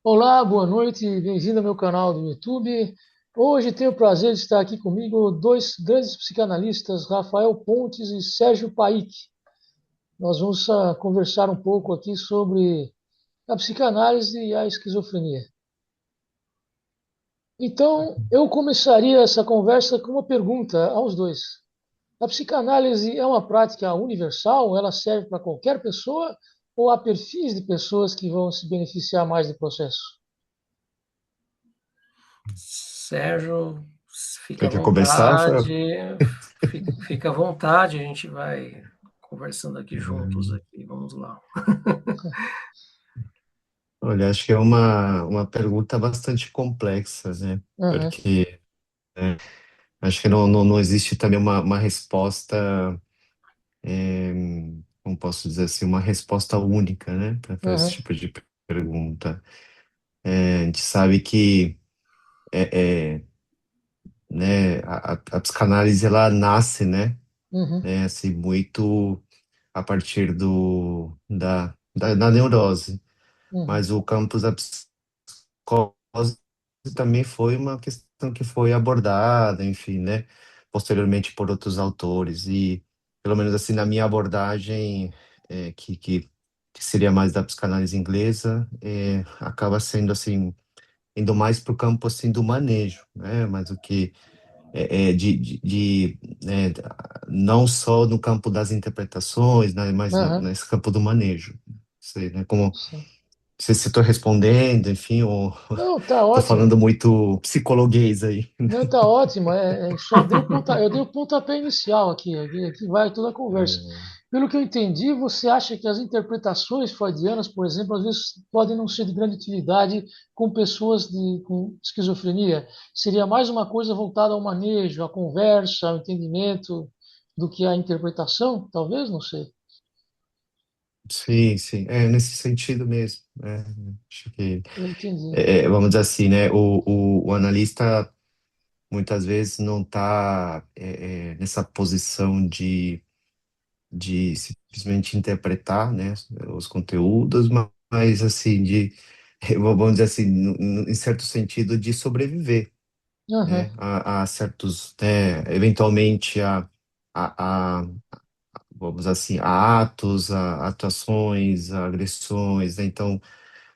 Olá, boa noite, bem-vindo ao meu canal do YouTube. Hoje tenho o prazer de estar aqui comigo dois grandes psicanalistas, Rafael Pontes e Sérgio Paik. Nós vamos conversar um pouco aqui sobre a psicanálise e a esquizofrenia. Então, eu começaria essa conversa com uma pergunta aos dois. A psicanálise é uma prática universal? Ela serve para qualquer pessoa ou há perfis de pessoas que vão se beneficiar mais do processo? Sérgio, fica Quer à que eu começar, Rafael? vontade, fica à vontade, a gente vai conversando aqui juntos Hum, aqui, vamos lá. Olha, acho que é uma pergunta bastante complexa, né? Uhum, Porque acho que não existe também uma resposta, é, como posso dizer assim, uma resposta única, né? Para esse uhum, tipo de pergunta. A gente sabe que né, a psicanálise ela nasce, uhum, assim, muito a partir da neurose, uhum. mas o campus da psicose também foi uma questão que foi abordada, enfim, né, posteriormente por outros autores e pelo menos assim na minha abordagem que seria mais da psicanálise inglesa, acaba sendo assim indo mais para o campo assim do manejo, né, mas o que né, não só no campo das interpretações, né, mas Aham, nesse campo do manejo. Sei, né, como, não sim. sei se estou respondendo, enfim, ou Não, tá estou falando ótimo. muito psicologuês aí. Não, tá ótimo. Só dei eu dei o pontapé inicial aqui vai toda a conversa. É, Pelo que eu entendi, você acha que as interpretações freudianas, por exemplo, às vezes podem não ser de grande utilidade com pessoas com esquizofrenia? Seria mais uma coisa voltada ao manejo, à conversa, ao entendimento, do que à interpretação? Talvez, não sei. sim, sim, nesse sentido mesmo. Acho que, Eu entendi. vamos dizer assim, né, o analista muitas vezes não está nessa posição de simplesmente interpretar, né, os conteúdos, mas assim vamos dizer assim, em certo sentido de sobreviver, Aham, né, a certos, né, eventualmente a vamos dizer assim, a atos, a atuações, a agressões, né? Então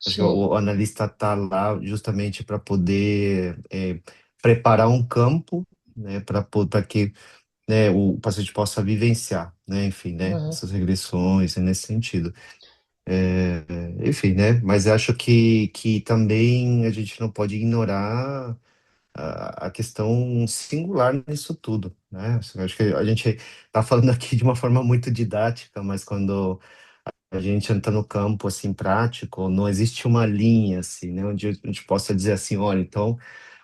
acho que sim. o analista está lá justamente para poder preparar um campo, né, para que né, o paciente possa vivenciar, né, enfim, né, Aham. essas regressões, né, nesse sentido. Enfim, né, mas eu acho que também a gente não pode ignorar a questão singular nisso tudo, né, eu acho que a gente está falando aqui de uma forma muito didática, mas quando a gente entra no campo, assim, prático, não existe uma linha, assim, né, onde a gente possa dizer assim, olha, então,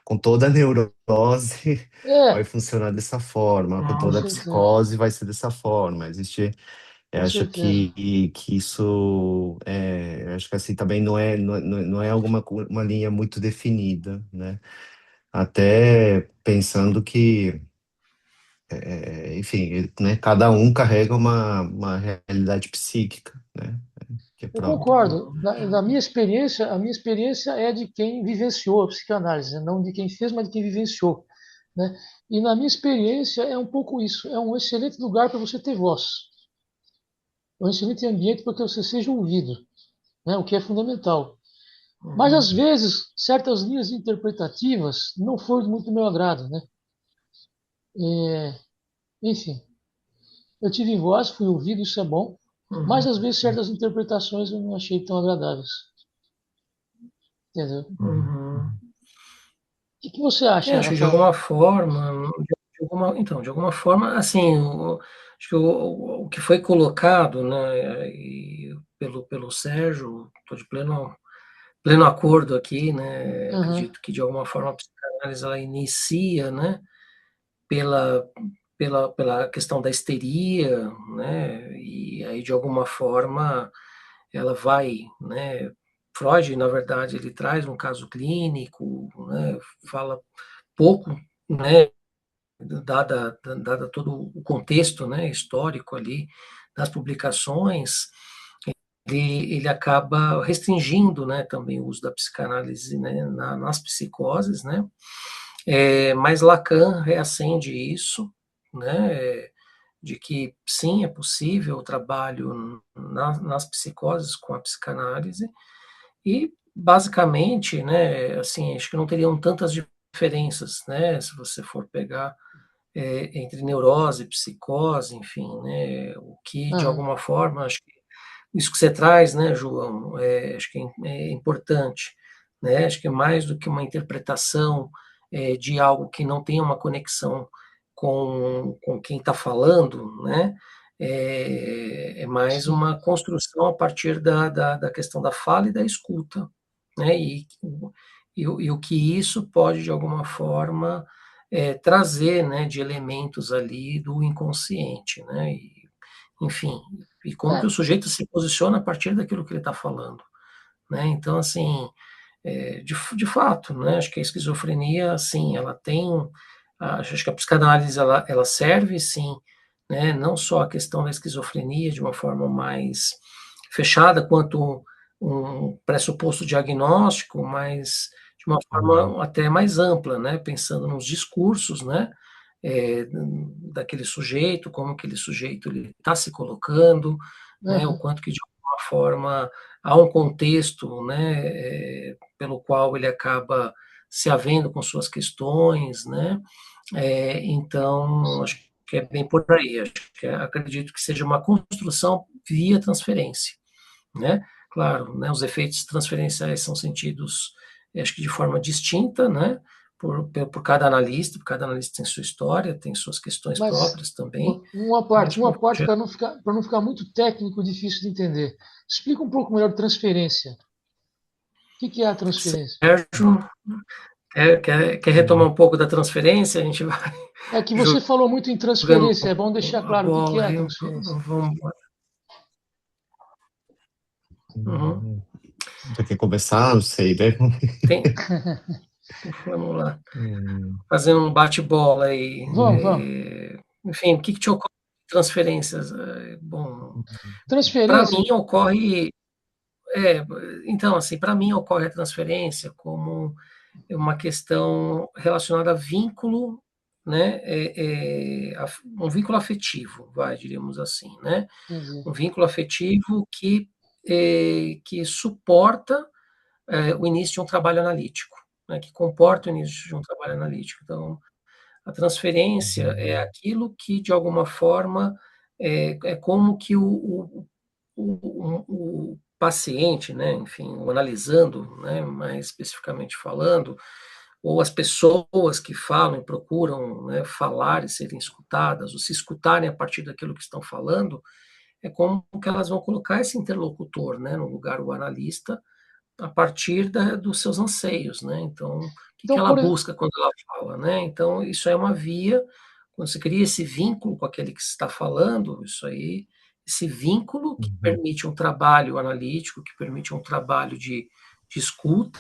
com toda a neurose vai É, funcionar dessa forma, com com toda a certeza. psicose vai ser dessa forma. Existe, eu Com acho certeza. que isso, eu acho que assim também não é uma linha muito definida, né? Até pensando que, enfim, né, cada um carrega uma realidade psíquica, né? Que é Eu própria. concordo. Na minha experiência, a minha experiência é de quem vivenciou a psicanálise, né? Não de quem fez, mas de quem vivenciou, né? E na minha experiência é um pouco isso. É um excelente lugar para você ter voz. É um excelente ambiente para que você seja ouvido, né? O que é fundamental. Mas às Uhum. vezes certas linhas interpretativas não foram muito do meu agrado, né? É, enfim, eu tive voz, fui ouvido, isso é bom. Mas Uhum. às vezes certas interpretações eu não achei tão agradáveis, entendeu? Uhum. O que você acha, É, Rafael? acho De alguma forma, assim, acho que o que foi colocado, né, pelo Sérgio, estou de pleno acordo aqui, né, Uhum. acredito que de alguma forma a psicanálise ela inicia, né, pela, pela questão da histeria, né, e aí de alguma forma ela vai, né, Freud, na verdade, ele traz um caso clínico, né, fala pouco, né, dada todo o contexto, né, histórico ali das publicações, ele acaba restringindo, né, também o uso da psicanálise, né, nas psicoses, né? Mas Lacan reacende isso, né, de que sim, é possível o trabalho nas psicoses com a psicanálise, e basicamente, né, assim, acho que não teriam tantas diferenças, né, se você for pegar entre neurose e psicose, enfim, né, o que de Aham, alguma forma, acho que isso que você traz, né, João, acho que é importante, né, acho que é mais do que uma interpretação de algo que não tem uma conexão com quem está falando, né, mais sim, uma construção a partir da questão da fala e da escuta, né, e o que isso pode, de alguma forma, trazer, né, de elementos ali do inconsciente, né, enfim, e como que é, o sujeito se posiciona a partir daquilo que ele está falando, né? Então, assim, de fato, né? Acho que a esquizofrenia, assim, ela tem, acho que a psicanálise ela serve, sim, né? Não só a questão da esquizofrenia de uma forma mais fechada quanto um pressuposto diagnóstico, mas de uma uhum, forma até mais ampla, né? Pensando nos discursos, né? é, daquele sujeito, como aquele sujeito está se colocando, né, o aham, quanto que de alguma forma há um contexto, né, pelo qual ele acaba se havendo com suas questões, né, então acho que é bem por aí, acredito que seja uma construção via transferência, né, claro, né, os efeitos transferenciais são sentidos, acho que de forma distinta, né, por cada analista tem sua história, tem suas questões mas próprias também, mas de uma uma parte para não ficar muito técnico, difícil de entender. Explica um pouco melhor de transferência. O que é a transferência? Sérgio, quer retomar uhum. um pouco da transferência? A gente vai É que você falou muito em jogando transferência, é bom deixar a claro o que bola é a aí, transferência. vamos. Uhum. Já quer começar? Não sei, né? Tem, vamos lá, Hum, fazendo um bate-bola aí. Vamos, vamos. Enfim, o que te ocorre de transferências? Bom, para Transferência, mim ocorre. É, então, assim, para mim ocorre a transferência como uma questão relacionada a vínculo, né, um vínculo afetivo, diríamos assim, né, entendi. um vínculo afetivo que suporta o início de um trabalho analítico, né, que comporta o início de um trabalho analítico. Então, a transferência é uhum, aquilo que, de alguma forma, é como que o paciente, né, enfim, o analisando, né, mais especificamente falando, ou as pessoas que falam e procuram, né, falar e serem escutadas, ou se escutarem a partir daquilo que estão falando, é como que elas vão colocar esse interlocutor, né, no lugar o analista, a partir dos seus anseios, né? Então, o que que Então, ela busca quando ela fala, né? Então, isso é uma via, quando você cria esse vínculo com aquele que está falando, isso aí, esse vínculo que uhum. permite um trabalho analítico, que permite um trabalho de escuta,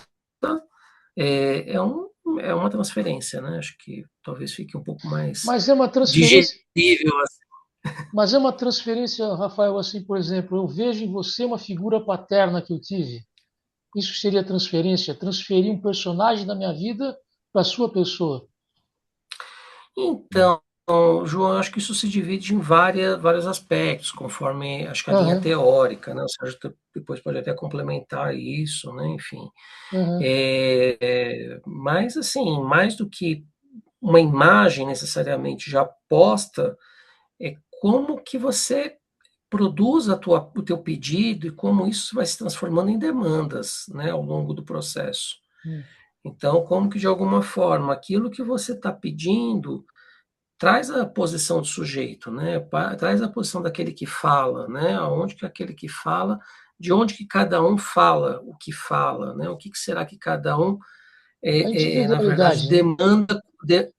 é, é, um, é uma transferência, né? Acho que talvez fique um pouco mais mas é uma transferência, digerível. mas é uma transferência, Rafael, assim, por exemplo, eu vejo em você uma figura paterna que eu tive. Isso seria transferência, transferir um personagem da minha vida para a sua pessoa. Então, João, acho que isso se divide em vários aspectos, conforme acho que a linha Aham, teórica, né? O Sérgio depois pode até complementar isso, né? Enfim. aham. Mas, assim, mais do que uma imagem necessariamente já posta, é como que você produz o teu pedido e como isso vai se transformando em demandas, né, ao longo do processo. Hum. Então, como que de alguma forma aquilo que você está pedindo traz a posição do sujeito, né? Traz a posição daquele que fala, né? Aonde que aquele que fala, de onde que cada um fala o que fala, né? O que, que será que cada um, A na verdade, individualidade,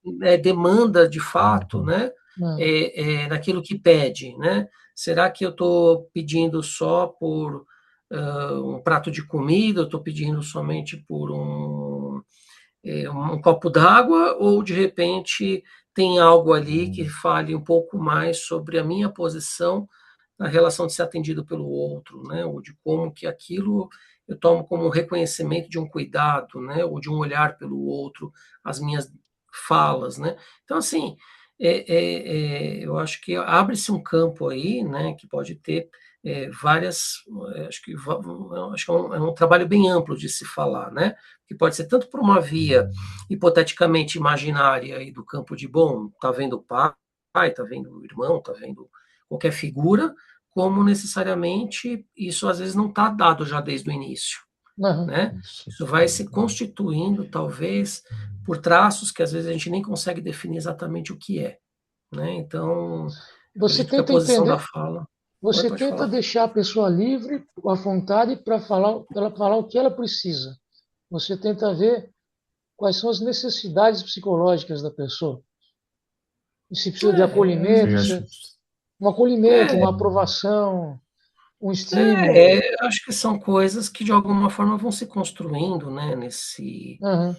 né? demanda de fato, Uhum. né? Ah, Naquilo que pede, né? Será que eu estou pedindo só por um prato de comida? Eu estou pedindo somente por um copo d'água, ou de repente tem algo ali que fale um pouco mais sobre a minha posição na relação de ser atendido pelo outro, né? Ou de como que aquilo eu tomo como um reconhecimento de um cuidado, né? Ou de um olhar pelo outro, as minhas falas, né? Então, assim, eu acho que abre-se um campo aí, né? Que pode ter várias, acho que é um trabalho bem amplo de se falar, né? Que pode ser tanto por uma via hipoteticamente imaginária e do campo de, bom, tá vendo o pai, tá vendo o irmão, tá vendo qualquer figura, como necessariamente isso às vezes não está dado já desde o início, Uhum. né? Isso vai se constituindo, talvez, por traços que às vezes a gente nem consegue definir exatamente o que é, né? Então, eu Você acredito que a tenta posição da entender, fala... Oi, você pode tenta falar. deixar a pessoa livre, à vontade, para falar, ela falar o que ela precisa. Você tenta ver quais são as necessidades psicológicas da pessoa. E se precisa de Eu acolhimento, acho. um acolhimento, É, uma aprovação, um estímulo. acho que são coisas que de alguma forma vão se construindo, né, Uhum.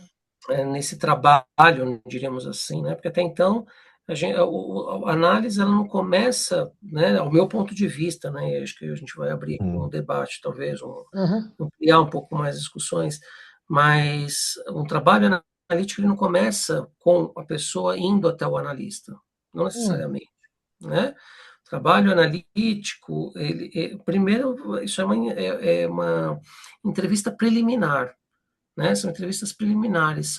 nesse trabalho, diríamos assim, né? Porque até então a análise ela não começa, né, ao meu ponto de vista, né? Acho que a gente vai abrir aqui um debate, talvez, Uhum. ampliar um pouco mais as discussões, mas um trabalho analítico ele não começa com a pessoa indo até o analista, não Uhum. necessariamente, né? Trabalho analítico, primeiro, isso é uma entrevista preliminar, né? São entrevistas preliminares.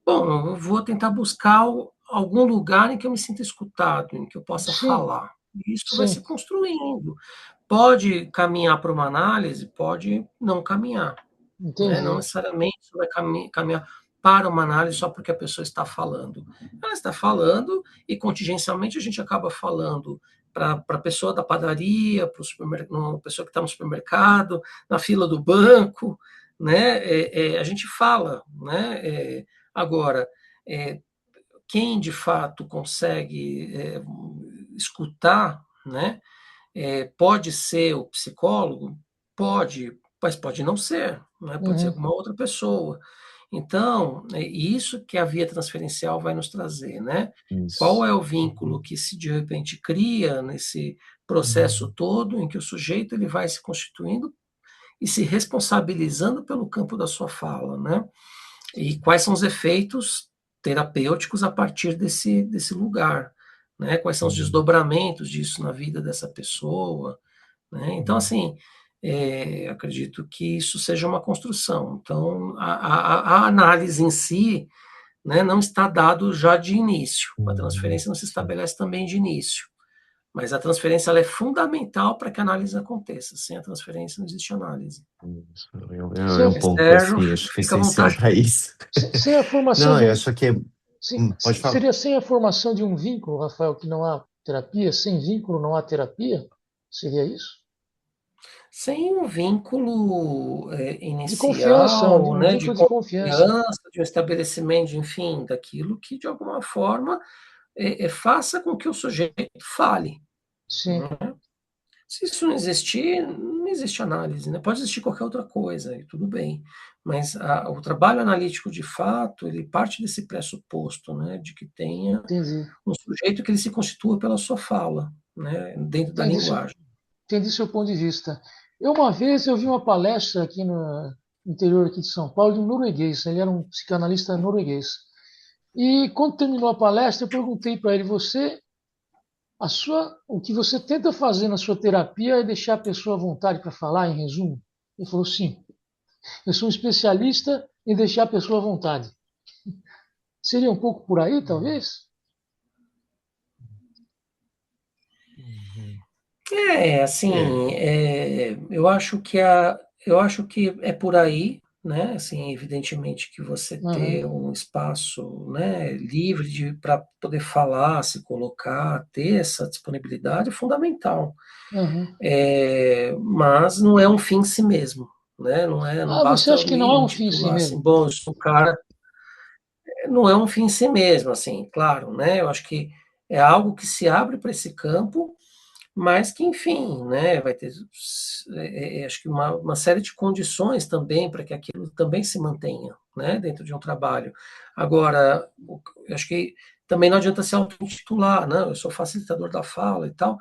Bom, eu vou tentar buscar algum lugar em que eu me sinta escutado, em que eu possa Sim, falar. E isso vai se sim, construindo. Pode caminhar para uma análise, pode não caminhar, né? Não entendi. necessariamente você vai caminhar para uma análise só porque a pessoa está falando. Ela está falando e contingencialmente a gente acaba falando para a pessoa da padaria, para a pessoa que está no supermercado, na fila do banco, né? A gente fala, né? Agora, é, quem de fato consegue escutar, né? Pode ser o psicólogo? Pode, mas pode não ser, né? Pode ser Uhum. alguma outra pessoa. Então, é isso que a via transferencial vai nos trazer, né? Qual Isso. é o vínculo que se de repente cria nesse processo todo em que o sujeito ele vai se constituindo e se responsabilizando pelo campo da sua fala, né? E quais são os efeitos terapêuticos a partir desse lugar, né? Quais são os desdobramentos disso na vida dessa pessoa, né? Então, assim, acredito que isso seja uma construção. Então, a análise em si, né, não está dado já de início. A transferência não se estabelece também de início. Mas a transferência ela é fundamental para que a análise aconteça. Sem a transferência não existe análise. Isso. É Sem, um ponto, Sérgio, assim, acho que fica à essencial vontade. para isso. sem a formação Não, de eu um. acho que é. Pode falar. Seria sem a formação de um vínculo, Rafael, que não há terapia? Sem vínculo não há terapia? Seria isso? Sem um vínculo De confiança, inicial, um né, de vínculo de confiança. confiança, de um estabelecimento, enfim, daquilo que de alguma forma faça com que o sujeito fale. Sim, Né? Se isso não existir, não existe análise, né? Pode existir qualquer outra coisa, e tudo bem. Mas o trabalho analítico, de fato, ele parte desse pressuposto, né, de que tenha entendi. um sujeito que ele se constitua pela sua fala, né, dentro da Entendi seu, linguagem. entendi seu ponto de vista. Uma vez eu vi uma palestra aqui no interior aqui de São Paulo de um norueguês. Ele era um psicanalista norueguês. E quando terminou a palestra, eu perguntei para ele: o que você tenta fazer na sua terapia é deixar a pessoa à vontade para falar, em resumo? Ele falou: sim, eu sou um especialista em deixar a pessoa à vontade. Seria um pouco por aí, talvez? Assim, eu acho que é por aí, né? Assim, evidentemente que você Uhum, ter um espaço, né, livre para poder falar, se colocar, ter essa disponibilidade é fundamental. uhum. Mas não é um fim em si mesmo, né? Não Ah, você basta acha eu que não me é um fim em si intitular assim, mesmo? bom, eu sou um cara, não é um fim em si mesmo, assim, claro, né? Eu acho que é algo que se abre para esse campo mas que, enfim, né, vai ter, acho que uma série de condições também para que aquilo também se mantenha, né, dentro de um trabalho. Agora, eu acho que também não adianta se auto-intitular, né, eu sou facilitador da fala e tal,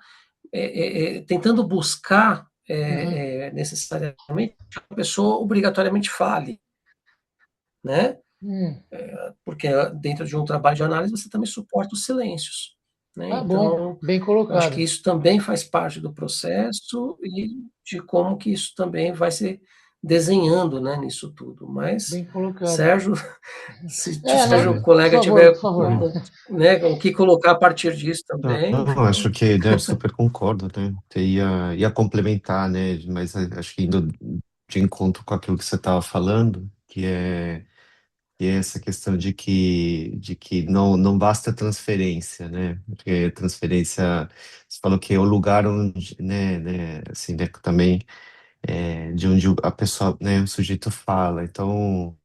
tentando buscar Uhum. necessariamente que a pessoa obrigatoriamente fale, né? Hum. Porque dentro de um trabalho de análise você também suporta os silêncios, né? Ah, bom, Então, bem eu acho que colocado, isso também faz parte do processo e de como que isso também vai se desenhando, né, nisso tudo. Mas, bem colocado. Sérgio, se Não, o por colega favor, tiver por favor. né, o que colocar a partir disso Não, também, não, acho fica. que, né, super concordo, né? Ia complementar, né? Mas acho que indo de encontro com aquilo que você estava falando, que é essa questão de que não basta transferência, né? Porque transferência, você falou que é o lugar onde, né, assim, né, também de onde a pessoa, né, o sujeito fala. Então,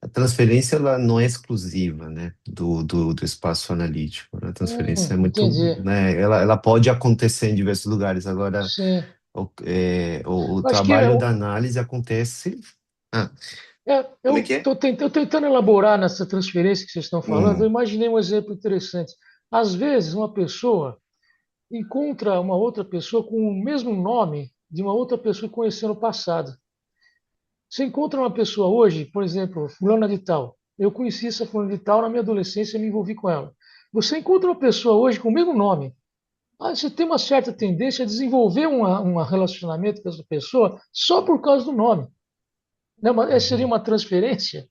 a transferência ela não é exclusiva, né, do espaço analítico. Né? A transferência é muito, Entendi. né, ela pode acontecer em diversos lugares. Agora, Sim. o Acho que trabalho da análise acontece. Ah, como é que é? estou tentando elaborar nessa transferência que vocês estão falando. Eu Hum, imaginei um exemplo interessante. Às vezes, uma pessoa encontra uma outra pessoa com o mesmo nome de uma outra pessoa que conheceu no passado. Você encontra uma pessoa hoje, por exemplo, fulana de tal. Eu conheci essa fulana de tal na minha adolescência e me envolvi com ela. Você encontra uma pessoa hoje com o mesmo nome. Você tem uma certa tendência a desenvolver um relacionamento com essa pessoa só por causa do nome. Não, mas seria uhum. uma transferência,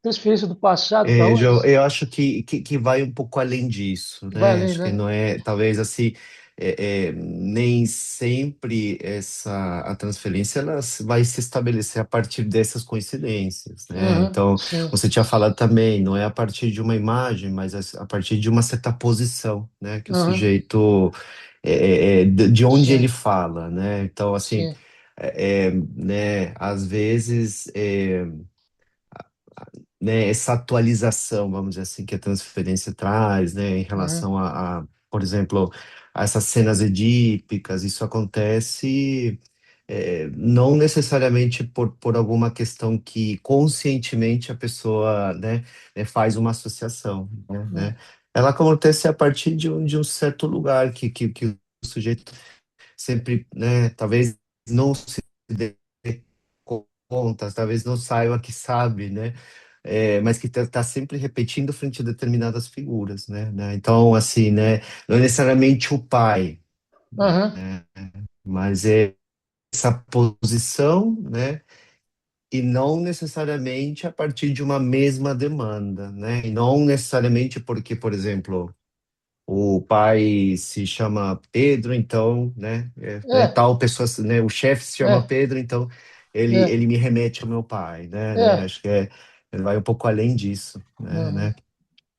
transferência do passado para João, hoje, eu acho que vai um pouco além disso, que vai né? além, Acho que né? não é, talvez assim, nem sempre a transferência ela vai se estabelecer a partir dessas coincidências, né? Aham, Então, sim, você tinha falado também, não é a partir de uma imagem, mas a partir de uma certa posição, né? Que o aham, sujeito, de onde ele sim, fala, né? Então, assim, sim, né? Às vezes né, essa atualização, vamos dizer assim, que a transferência traz, né, em aham, relação por exemplo, a essas cenas edípicas, isso acontece não necessariamente por alguma questão que conscientemente a pessoa, faz uma associação, né? aham, Ela acontece a partir de um certo lugar que o sujeito sempre, né, talvez não se dê conta, talvez não saiba que sabe, né? Mas que está sempre repetindo frente a determinadas figuras, né? Então, assim, né? Não é necessariamente o pai, aham, mas é essa posição, né? E não necessariamente a partir de uma mesma demanda, né? E não necessariamente porque, por exemplo, o pai se chama Pedro, então, né, é, tal pessoa, né, o chefe se chama é, Pedro, então ele é, me remete ao meu pai, né, é, acho que ele vai um pouco além disso, né. aham,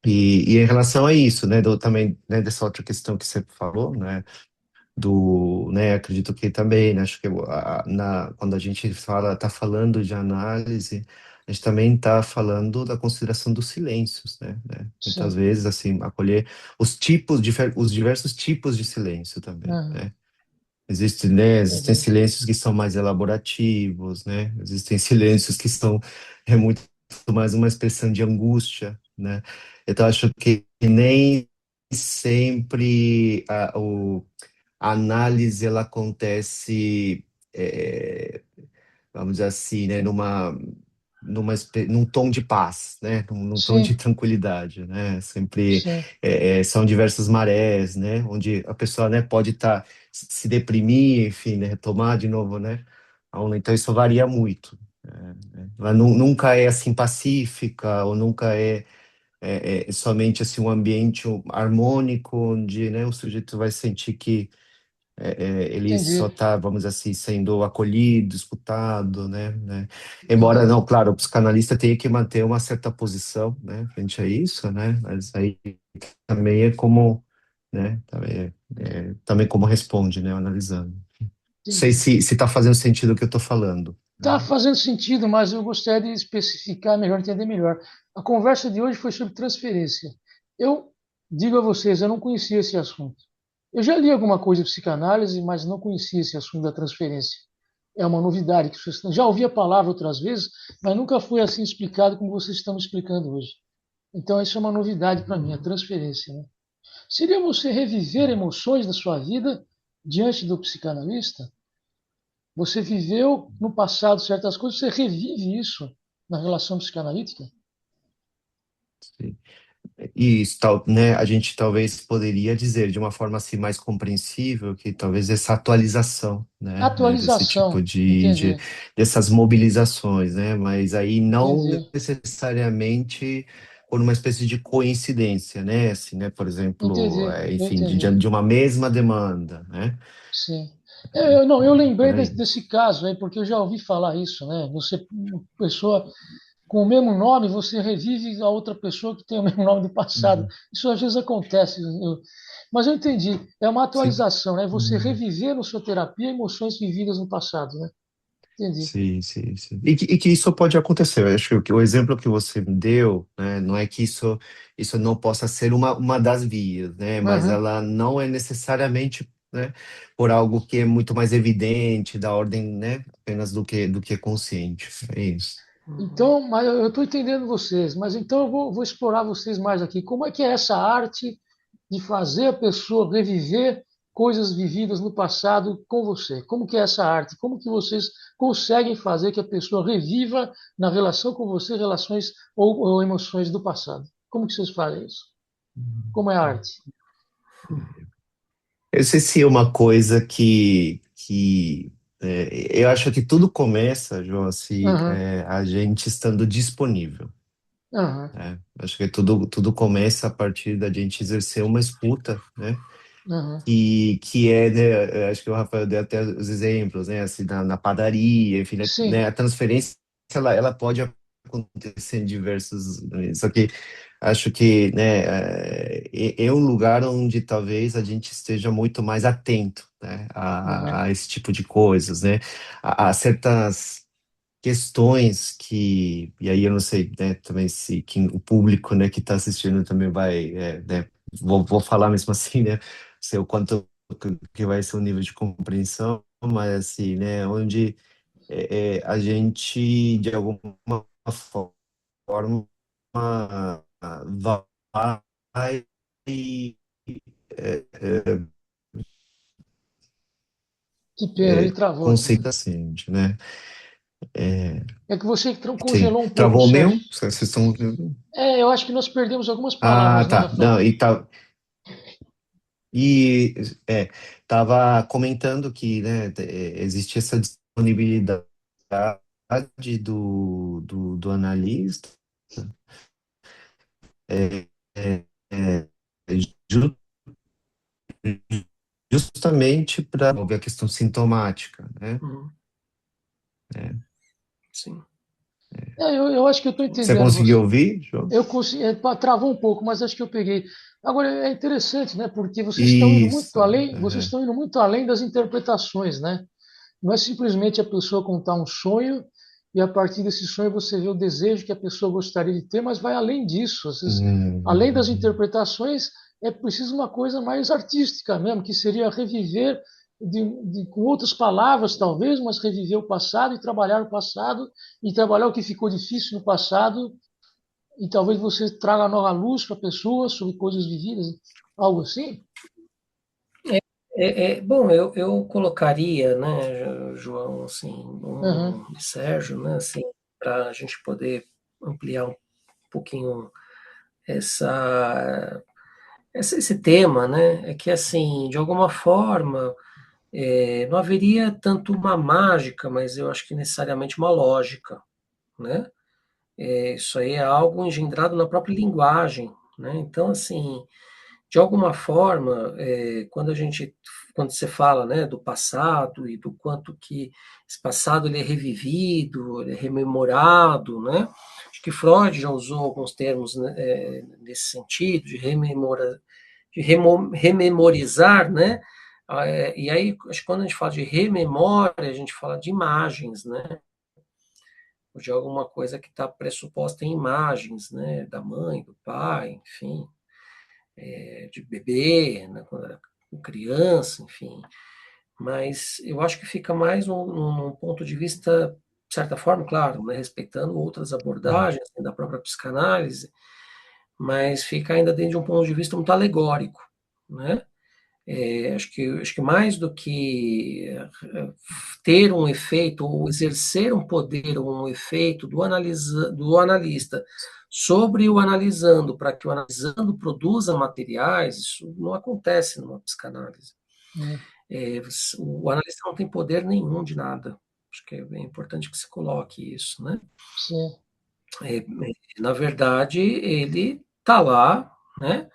E em relação a isso, né, também, né, dessa outra questão que você falou, né, acredito que também, né, acho que quando a gente tá falando de análise, a gente também está falando da consideração dos silêncios, né? Muitas sim, vezes, assim, acolher os diversos tipos de silêncio também, aham, né? Existem entendi, silêncios que são mais elaborativos, né? Existem silêncios que são muito mais uma expressão de angústia, né? Então, acho que nem sempre a análise ela acontece, vamos dizer assim, né, num tom de paz, né, num tom de sim, tranquilidade, né, sempre sim, são diversas marés, né, onde a pessoa, né, pode se deprimir, enfim, né, retomar de novo, né, a onda. Então isso varia muito. Ela nunca é assim pacífica ou nunca é somente assim um ambiente harmônico onde, né, o sujeito vai sentir que ele só entendi, está, vamos dizer assim, sendo acolhido, escutado, né? Embora, aham, não, claro, o psicanalista tenha que manter uma certa posição, né, frente a isso, né? Mas aí também é como, né? Também como responde, né? Analisando. Não sei entendi. se está fazendo sentido o que eu estou falando. Está Né? fazendo sentido, mas eu gostaria de especificar melhor, entender melhor. A conversa de hoje foi sobre transferência. Eu digo a vocês, eu não conhecia esse assunto. Eu já li alguma coisa de psicanálise, mas não conhecia esse assunto da transferência. É uma novidade que vocês já ouvi a palavra outras vezes, mas nunca foi assim explicado como vocês estão me explicando hoje. Então isso é uma novidade para mim, a transferência, né? Seria você reviver emoções da sua vida diante do psicanalista, você viveu no passado certas coisas, você revive isso na relação psicanalítica? Sim. E isso, tal, né, a gente talvez poderia dizer de uma forma assim mais compreensível que talvez essa atualização, né, desse tipo Atualização, entendi, dessas mobilizações, né, mas aí não entendi, necessariamente por uma espécie de coincidência, né, assim, né, por exemplo, entendi, eu enfim, entendi. de uma mesma demanda, né, Sim. Não, eu lembrei por aí. desse caso aí, porque eu já ouvi falar isso, né? Você, pessoa com o mesmo nome, você revive a outra pessoa que tem o mesmo nome do passado. Uhum. Isso às vezes acontece. Mas eu entendi. É uma Sim. atualização, né? Você Uhum. reviver na sua terapia emoções vividas no passado, né? Entendi. Sim, sim, sim. E que isso pode acontecer. Eu acho que o exemplo que você me deu, né, não é que isso não possa ser uma das vias, né, mas Aham. ela não é necessariamente, né, por algo que é muito mais evidente, da ordem, né, apenas do que consciente. É isso. Uhum. Então, mas eu estou entendendo vocês, mas então eu vou explorar vocês mais aqui. Como é que é essa arte de fazer a pessoa reviver coisas vividas no passado com você? Como que é essa arte? Como que vocês conseguem fazer que a pessoa reviva na relação com você relações ou emoções do passado? Como que vocês fazem isso? Como é a arte? Eu sei se é uma coisa eu acho que tudo começa, João, se Aham, a gente estando disponível. aham, Né? Acho que tudo começa a partir da gente exercer uma escuta, né? aham, Que é, né, acho que o Rafael deu até os exemplos, né, assim, na padaria, enfim, né, sim, a transferência, ela pode acontecer em diversos, né, só que acho que, né, é um lugar onde talvez a gente esteja muito mais atento, né, aham, a esse tipo de coisas, né, a certas questões e aí eu não sei, né, também se o público, né, que está assistindo também vai, né, vou falar mesmo assim, né, sei o quanto que vai ser o nível de compreensão, mas assim, né, onde a gente, de alguma forma, vai é, que pena, ele travou aqui. conceito assim, né, é, É que você sim, congelou um pouco o travou Sérgio. mesmo? Vocês estão... Eu acho que nós perdemos algumas Ah, palavras, né, tá. Rafael? Não, e tava comentando que, né, existe essa disponibilidade do analista é, é, é, ju- justamente para ver a questão sintomática, né? Uhum. É. Sim. Eu acho que eu estou Você entendendo conseguiu você. ouvir, João? Eu consegui, travou um pouco, mas acho que eu peguei. Agora é interessante, né? Porque vocês estão indo muito Isso. além, vocês estão indo muito além das interpretações, né? Não é simplesmente a pessoa contar um sonho e a partir desse sonho você vê o desejo que a pessoa gostaria de ter, mas vai além disso. Além das Hum, interpretações, é preciso uma coisa mais artística mesmo, que seria reviver com outras palavras, talvez, mas reviver o passado e trabalhar o passado e trabalhar o que ficou difícil no passado e talvez você traga nova luz para a pessoa sobre coisas vividas, algo assim. Bom, eu colocaria, né, João, assim, Uhum, Sérgio, né, assim, para a gente poder ampliar um pouquinho essa, esse tema, né, é que, assim, de alguma forma, não haveria tanto uma mágica, mas eu acho que necessariamente uma lógica, né? Isso aí é algo engendrado na própria linguagem, né? Então, assim, de alguma forma, quando você fala, né, do passado e do quanto que esse passado ele é revivido, ele é rememorado, né? Acho que Freud já usou alguns termos, né, nesse sentido de rememorizar, né? E aí, acho que quando a gente fala de rememória, a gente fala de imagens, né? Ou de alguma coisa que está pressuposta em imagens, né? Da mãe, do pai, enfim, de bebê, né, quando era criança, enfim. Mas eu acho que fica mais num ponto de vista, de certa forma, claro, né, respeitando outras abordagens né, da própria psicanálise, mas fica ainda dentro de um ponto de vista muito alegórico, né? Acho que mais do que ter um efeito ou exercer um poder ou um efeito do analista sobre o analisando, para que o analisando produza materiais, isso não acontece numa psicanálise. O analista não tem poder nenhum de nada. Acho que é importante que se coloque isso, né? Sim. Na verdade, ele está lá, né,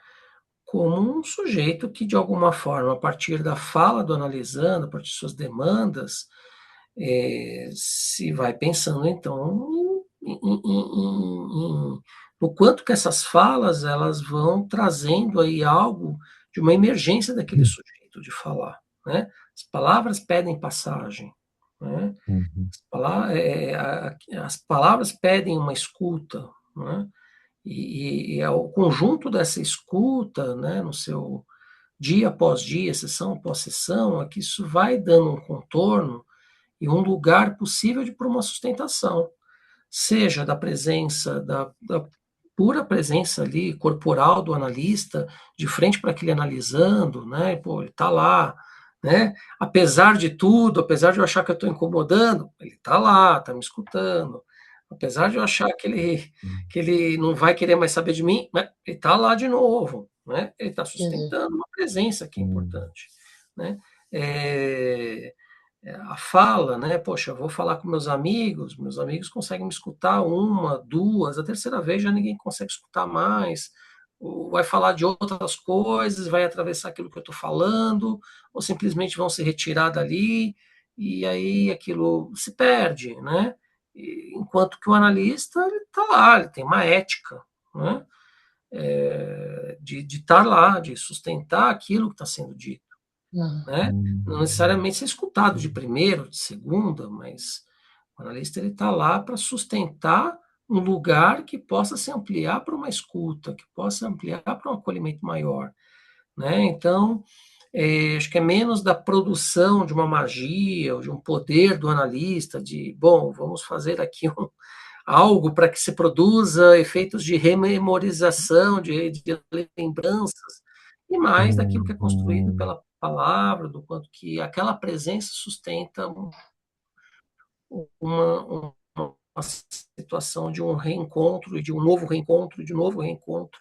como um sujeito que, de alguma forma, a partir da fala do analisando, a partir de suas demandas, se vai pensando, então, no quanto que essas falas elas vão trazendo aí algo de uma emergência daquele sujeito de falar, né? As palavras pedem passagem, né? Uhum. As palavras pedem uma escuta, né? E é o conjunto dessa escuta, né, no seu dia após dia, sessão após sessão, é que isso vai dando um contorno e um lugar possível para uma sustentação, seja da presença, da pura presença ali corporal do analista, de frente para aquele analisando, né? Pô, ele está lá, né? Apesar de tudo, apesar de eu achar que eu estou incomodando, ele está lá, está me escutando. Apesar de eu achar que ele não vai querer mais saber de mim, né? Ele está lá de novo, né? Ele está Entendi. sustentando uma presença que é importante, né? A fala, né? Poxa, eu vou falar com meus amigos conseguem me escutar uma, duas, a terceira vez já ninguém consegue escutar mais, ou vai falar de outras coisas, vai atravessar aquilo que eu estou falando, ou simplesmente vão se retirar dali, e aí aquilo se perde, né? Enquanto que o analista, ele está lá, ele tem uma ética, né? De estar lá, de sustentar aquilo que está sendo dito, né? Não necessariamente ser escutado de primeira, de segunda, mas o analista ele está lá para sustentar um lugar que possa se ampliar para uma escuta, que possa ampliar para um acolhimento maior, né? Então, acho que é menos da produção de uma magia ou de um poder do analista, de, bom, vamos fazer aqui algo para que se produza efeitos de rememorização, de lembranças, e mais daquilo que é construído pela palavra, do quanto que aquela presença sustenta uma situação de um reencontro, e de um novo reencontro, de um novo reencontro,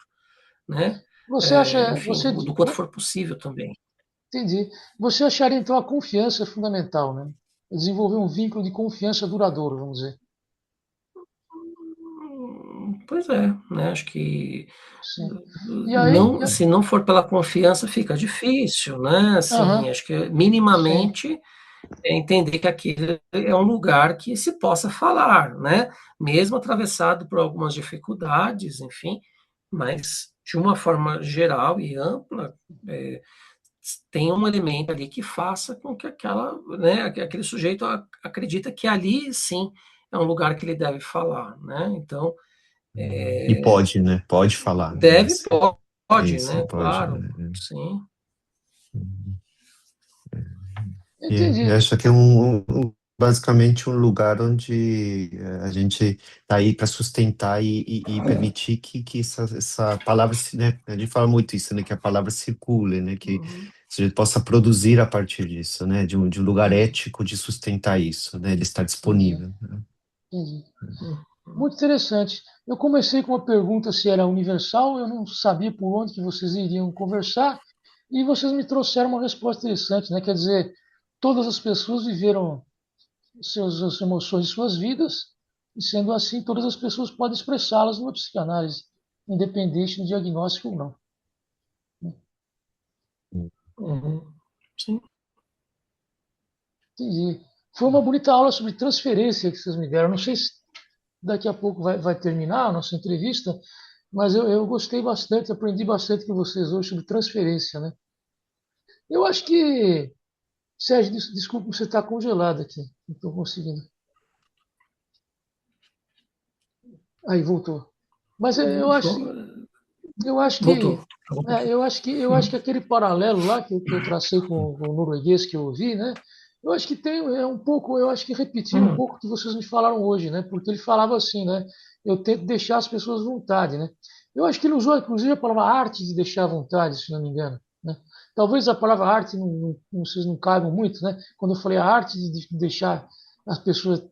né? Você acha, Enfim, do quanto for possível também. entendi. Você acharia então a confiança fundamental, né? Desenvolver um vínculo de confiança duradouro, vamos dizer. Pois é, né? Acho que Sim. E aí, não, se não for pela confiança, fica difícil, né? Assim, aham, acho que sim, minimamente é entender que aquele é um lugar que se possa falar, né? Mesmo atravessado por algumas dificuldades, enfim, mas de uma forma geral e ampla, tem um elemento ali que faça com que aquele sujeito acredita que ali sim é um lugar que ele deve falar, né? Então, E pode, né? Pode falar, né? deve, pode, Isso, né? pode, Claro, né? sim. E entendi. acho que é basicamente um lugar onde a gente está aí para sustentar e permitir que essa palavra, né? A gente fala muito isso, né? Que a palavra circule, né? Que a gente possa produzir a partir disso, né? De um lugar ético de sustentar isso, né? Ele estar Entendi, disponível, né? entendi. Muito interessante. Eu comecei com uma pergunta se era universal, eu não sabia por onde que vocês iriam conversar, e vocês me trouxeram uma resposta interessante, né? Quer dizer, todas as pessoas viveram suas emoções e suas vidas, e sendo assim, todas as pessoas podem expressá-las numa psicanálise, independente do diagnóstico ou não. Uhum. Sim. Entendi. Foi uma bonita aula sobre transferência que vocês me deram. Não sei se daqui a pouco vai terminar a nossa entrevista, mas eu gostei bastante, aprendi bastante com vocês hoje sobre transferência, né? Eu acho que, Sérgio, desculpa, você está congelado aqui. Não estou conseguindo. Aí voltou. Mas eu acho Voltou. que eu acho que aquele paralelo lá que eu tracei com o norueguês que eu ouvi, né? Eu acho que tem um pouco, eu acho que repetir um pouco o que vocês me falaram hoje, né? Porque ele falava assim, né? Eu tento deixar as pessoas à vontade, né? Eu acho que ele usou inclusive a palavra arte de deixar à vontade, se não me engano, né? Talvez a palavra arte vocês não caibam muito, né? Quando eu falei a arte de deixar as pessoas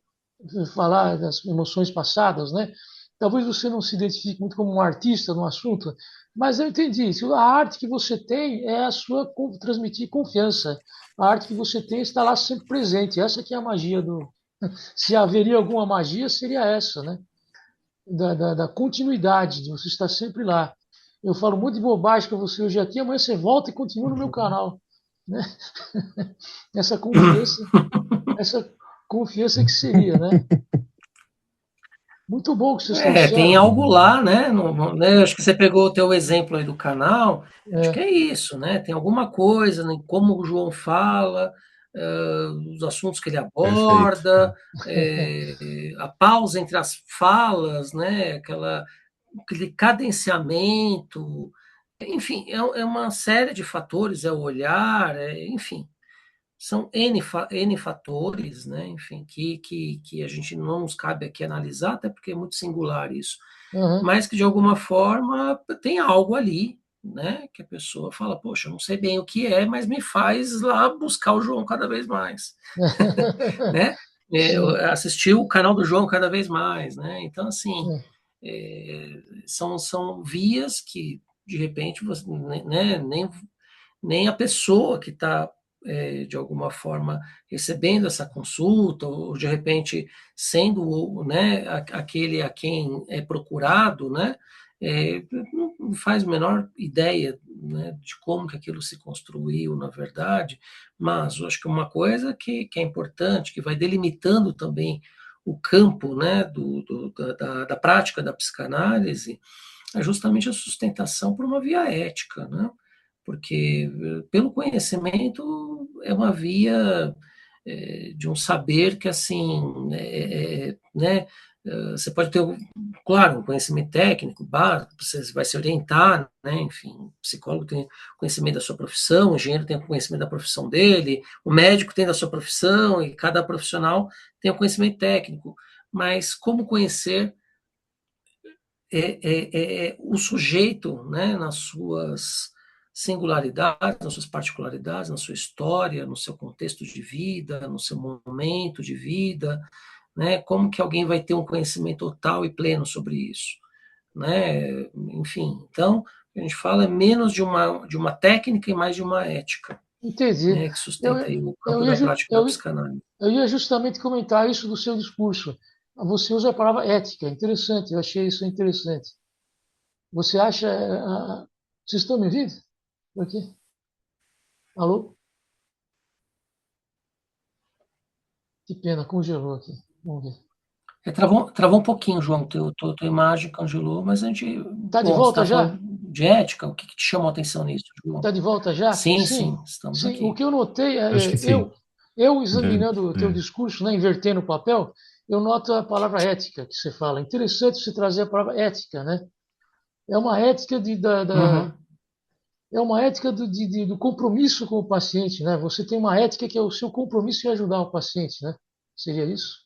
falar das emoções passadas, né? Talvez você não se identifique muito como um artista no assunto, mas eu entendi. A arte que você tem é a sua transmitir confiança. A arte que você tem está lá sempre presente. Essa que é a magia do. Se haveria alguma magia, seria essa, né? Da continuidade, de você estar sempre lá. Eu falo muito de bobagem para você hoje aqui, amanhã você volta e continua no meu canal, né? Essa confiança, essa confiança que seria, né? Muito bom que vocês Tem trouxeram. algo lá, né? Né? Acho que você pegou o teu exemplo aí do canal. Acho que É, é isso, né? Tem alguma coisa, né, como o João fala, os assuntos que ele Perfeito. aborda, a pausa entre as falas, né? Aquele cadenciamento, enfim, é uma série de fatores, é o olhar, enfim, são N fatores, né? Enfim, que a gente não nos cabe aqui analisar, até porque é muito singular isso, uhum. mas que de alguma forma tem algo ali, né? Que a pessoa fala, poxa, eu não sei bem o que é, mas me faz lá buscar o João cada vez mais, né? Sim, Assistir o canal do João cada vez mais, né? Então, assim, é, são vias que, de repente, você, né, nem a pessoa que está, de alguma forma, recebendo essa consulta, ou de repente sendo, né, aquele a quem é procurado, né, não faz a menor ideia, né, de como que aquilo se construiu, na verdade, mas eu acho que uma coisa que é importante, que vai delimitando também o campo, né, da prática da psicanálise, é justamente a sustentação por uma via ética, né? Porque pelo conhecimento é uma via de um saber que assim, né? Você pode ter, claro, um conhecimento técnico básico, você vai se orientar, né? Enfim, o psicólogo tem conhecimento da sua profissão, o engenheiro tem conhecimento da profissão dele, o médico tem da sua profissão e cada profissional tem o conhecimento técnico. Mas como conhecer o sujeito, né, nas suas singularidades, nas suas particularidades, na sua história, no seu contexto de vida, no seu momento de vida, né, como que alguém vai ter um conhecimento total e pleno sobre isso, né? Enfim, então a gente fala menos de uma técnica e mais de uma ética, entendi. né, que Eu, sustenta aí o eu, campo ia, da prática da eu, psicanálise. eu ia justamente comentar isso do seu discurso. Você usa a palavra ética, interessante, eu achei isso interessante. Você acha. Vocês estão me ouvindo? Aqui? Alô? Que pena, congelou aqui. Vamos ver. Travou um pouquinho, João, tua imagem congelou, mas a gente. Tá de Bom, você volta está já? falando de ética, o que te chamou a atenção nisso, João? Tá de volta já? Sim, Sim, sim, estamos sim. O aqui. que eu notei Acho que sim. eu Né? examinando o teu É. discurso, né, invertendo o papel, eu noto a palavra ética que você fala. Interessante você trazer a palavra ética, né? É uma ética Uhum. é uma ética do compromisso com o paciente, né? Você tem uma ética que é o seu compromisso em ajudar o paciente, né? Seria isso?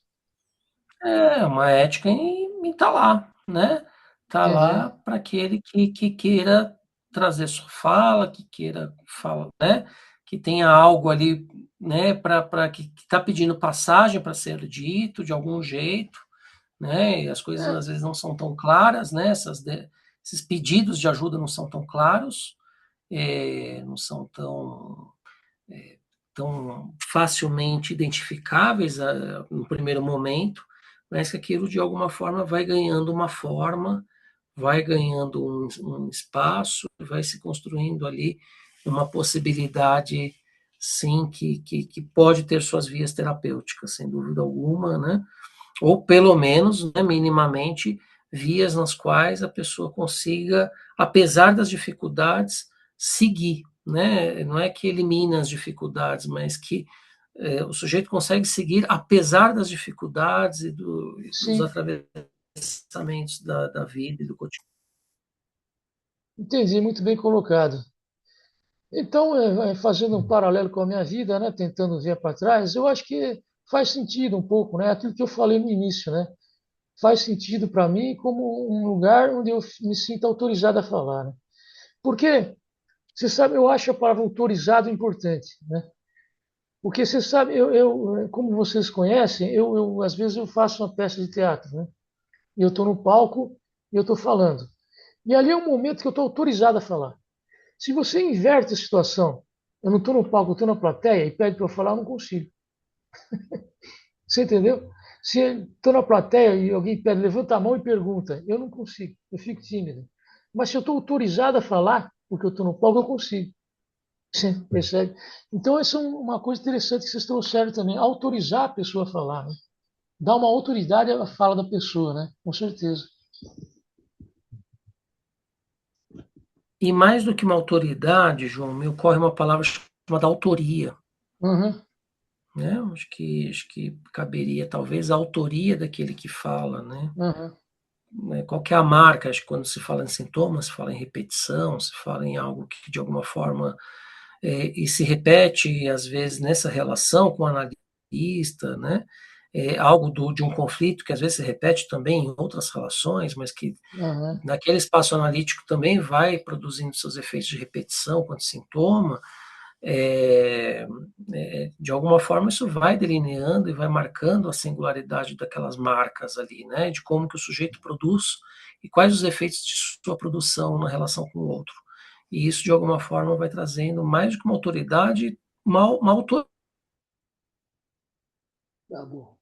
É uma ética em estar lá, né? Tá Entendi. lá para aquele que queira trazer sua fala, que queira falar, né? Que tenha algo ali, né? Para que está pedindo passagem para ser dito de algum jeito, né? E as coisas É, às vezes não são tão claras, né? Esses pedidos de ajuda não são tão claros, não são tão facilmente identificáveis no primeiro momento, mas que aquilo de alguma forma vai ganhando uma forma, vai ganhando um espaço, vai se construindo ali uma possibilidade, sim, que pode ter suas vias terapêuticas, sem dúvida alguma, né? Ou pelo menos, né, minimamente, vias nas quais a pessoa consiga, apesar das dificuldades, seguir, né? Não é que elimina as dificuldades, mas que o sujeito consegue seguir apesar das dificuldades dos sim, atravessamentos da vida e do cotidiano. entendi, muito bem colocado. Então, fazendo um paralelo com a minha vida, né, tentando ver para trás, eu acho que faz sentido um pouco, né, aquilo que eu falei no início, né, faz sentido para mim como um lugar onde eu me sinto autorizado a falar, né. Por quê? Você sabe, eu acho a palavra autorizado importante, né? Porque você sabe, como vocês conhecem, às vezes eu faço uma peça de teatro, né? E eu estou no palco e eu estou falando. E ali é um momento que eu estou autorizado a falar. Se você inverte a situação, eu não estou no palco, eu estou na plateia e pede para eu falar, eu não consigo. Você entendeu? Se estou na plateia e alguém pede, levanta a mão e pergunta, eu não consigo, eu fico tímido. Mas se eu estou autorizado a falar, porque eu estou no palco, eu consigo. Você percebe? Então, essa é uma coisa interessante que vocês trouxeram também, autorizar a pessoa a falar, né? Dar uma autoridade à fala da pessoa, né? Com certeza. E mais do que uma autoridade, João, me ocorre uma palavra chamada autoria. Uhum. Né? Acho que caberia talvez a autoria daquele que fala, né? Uhum. Qual que é a marca? Acho que quando se fala em sintomas, se fala em repetição, se fala em algo que de alguma forma e se repete às vezes nessa relação com o analista, né? Algo de um conflito que às vezes se repete também em outras relações, mas que Uhum. naquele espaço analítico também vai produzindo seus efeitos de repetição quanto sintoma. De alguma forma isso vai delineando e vai marcando a singularidade daquelas marcas ali, né, de como que o sujeito produz e quais os efeitos de sua produção na relação com o outro. E isso, de alguma forma, vai trazendo mais do que uma autoridade, uma autoridade. Tá bom.